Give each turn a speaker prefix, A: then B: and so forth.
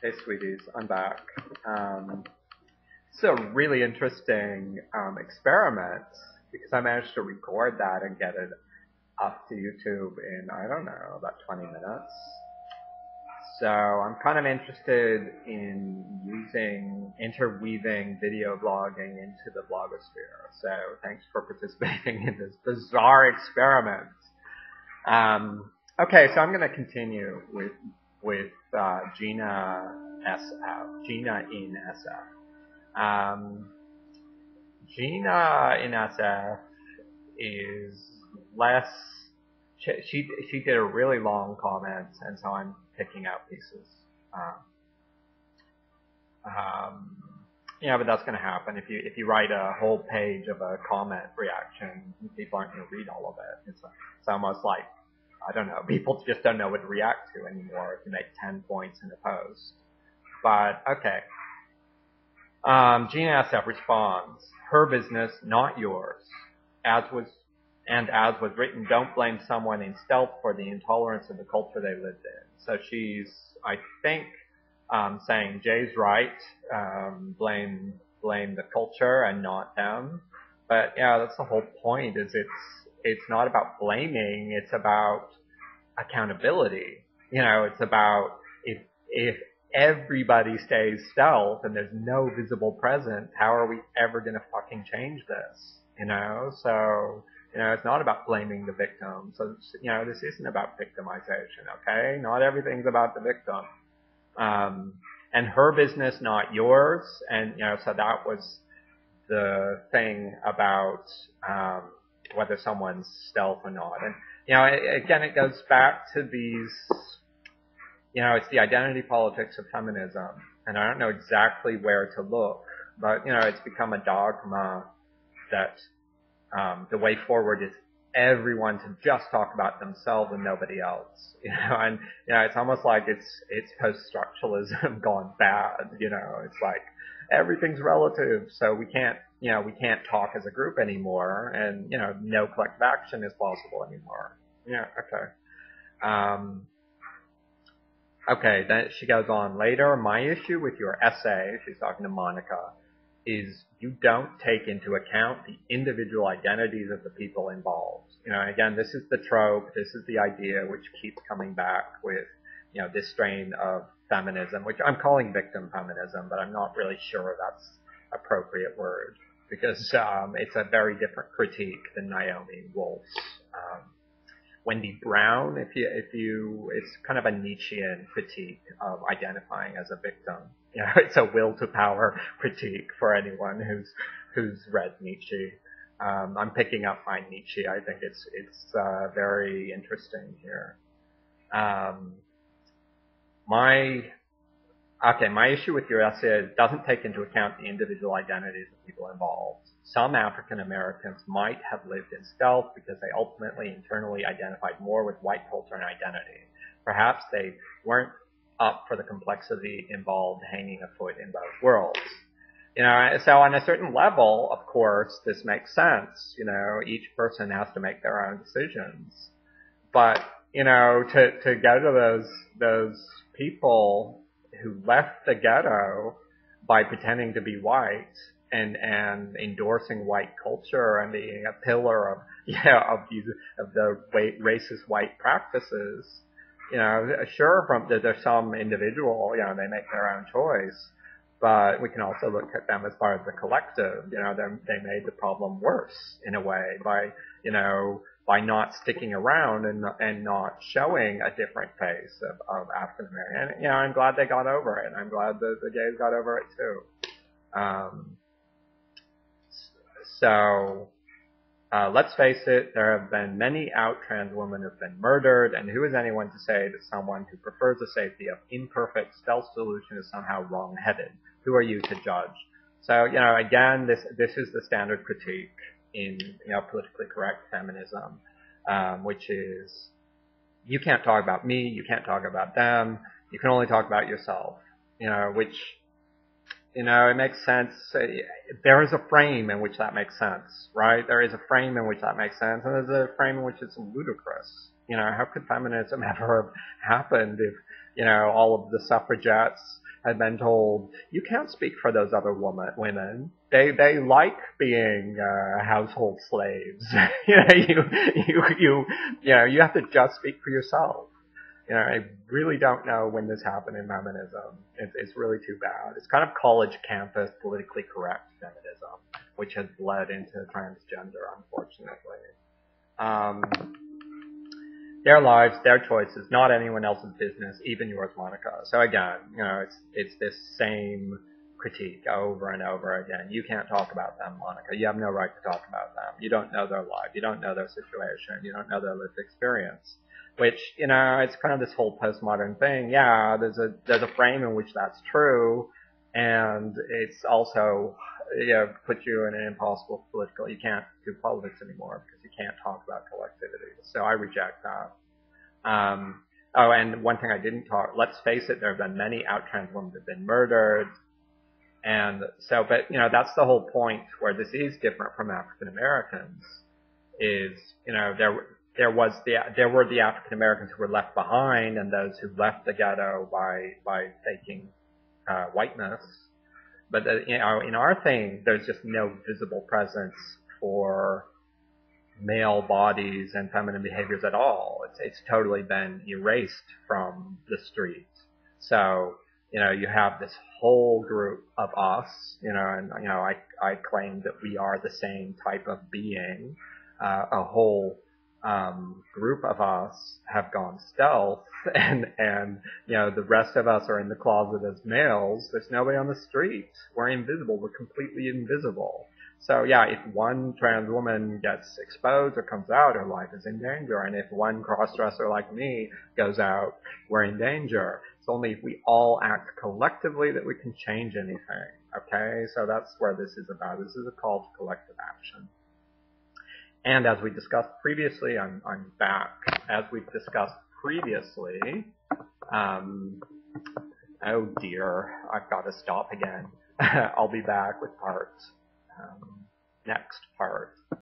A: Hey, sweeties, I'm back. It's a really interesting experiment because I managed to record that and get it up to YouTube in, I don't know, about 20 minutes. So I'm kind of interested in interweaving video blogging into the blogosphere. So thanks for participating in this bizarre experiment. Okay, so I'm going to continue with Gina in SF. Gina in SF is less. She did a really long comment, and so I'm picking out pieces. But that's going to happen if you write a whole page of a comment reaction. People aren't going to read all of it. It's almost like, I don't know, people just don't know what to react to anymore if you make 10 points in a post. But, okay. Gina SF responds, her business, not yours. As was written, don't blame someone in stealth for the intolerance of the culture they lived in. So she's, I think, saying Jay's right, blame the culture and not them. But yeah, that's the whole point, is it's not about blaming, it's about accountability. It's about if everybody stays stealth and there's no visible presence, how are we ever going to fucking change this? So, it's not about blaming the victim. So, this isn't about victimization, okay? Not everything's about the victim. And her business, not yours. And, so that was the thing about, whether someone's stealth or not. And, again, it goes back to these, it's the identity politics of feminism. And I don't know exactly where to look, but, it's become a dogma that, the way forward is everyone to just talk about themselves and nobody else, and, it's almost like it's poststructuralism gone bad, it's like everything's relative, so we can't talk as a group anymore, and, no collective action is possible anymore. Okay, then she goes on later, my issue with your essay, she's talking to Monica, is you don't take into account the individual identities of the people involved. Again, this is the trope, this is the idea which keeps coming back with, this strain of feminism, which I'm calling victim feminism, but I'm not really sure that's an appropriate word, because it's a very different critique than naomiwolf's. Wendybrown, it's kind of a Nietzschean critique of identifying as a victim. It's a will to power critique for anyone who's read Nietzsche. I'm picking up my Nietzsche. I think it's very interesting here. My issue with your essay doesn't take into account the individual identities of people involved. Some African Americans might have lived in stealth because they ultimately internally identified more with white culture and identity. Perhaps they weren't up for the complexity involved hanging a foot in both worlds. So on a certain level, of course, this makes sense. Each person has to make their own decisions. But, to go to those people who left the ghetto by pretending to be white and endorsing white culture and being a pillar of the racist white practices, sure, there's some individual, they make their own choice, but we can also look at them as part of the collective. They made the problem worse in a way by not sticking around and not showing a different face of African American. And, I'm glad they got over it. I'm glad the gays got over it too. So let's face it, there have been many out trans women who have been murdered, and who is anyone to say that someone who prefers the safety of imperfect stealth solution is somehow wrong-headed? Who are you to judge? So, again, this is the standard critique in, politically correct feminism, which is, you can't talk about me, you can't talk about them, you can only talk about yourself, which, it makes sense. There is a frame in which that makes sense, right? There is a frame in which that makes sense, and there's a frame in which it's ludicrous. How could feminism ever have happened if, all of the suffragettes had been told, you can't speak for those other women. They like being household slaves. You have to just speak for yourself. I really don't know when this happened in feminism. It's really too bad. It's kind of college campus politically correct feminism, which has bled into transgender, unfortunately. Their lives, their choices, not anyone else's business, even yours, Monica. So again, it's this same critique over and over again. You can't talk about them, Monica. You have no right to talk about them. You don't know their life. You don't know their situation. You don't know their lived experience. Which, it's kind of this whole postmodern thing. Yeah, there's a frame in which that's true, and it's also, puts you in an impossible political. You can't do politics anymore because you can't talk about collectivity. So I reject that. And one thing I didn't talk. Let's face it, there have been many out trans women that have been murdered. And so, but, that's the whole point where this is different from African Americans is, there were the African Americans who were left behind and those who left the ghetto by faking, whiteness. But, in our thing, there's just no visible presence for male bodies and feminine behaviors at all. It's totally been erased from the street. So, you have this whole group of us, and, I claim that we are the same type of being. A whole group of us have gone stealth, and the rest of us are in the closet as males. There's nobody on the street. We're invisible. We're completely invisible. So yeah, if one trans woman gets exposed or comes out, her life is in danger. And if one crossdresser like me goes out, we're in danger. It's only if we all act collectively that we can change anything. Okay, so that's where this is about. This is a call to collective action. And as we discussed previously, I'm back. As we've discussed previously, oh dear, I've got to stop again. I'll be back with next part.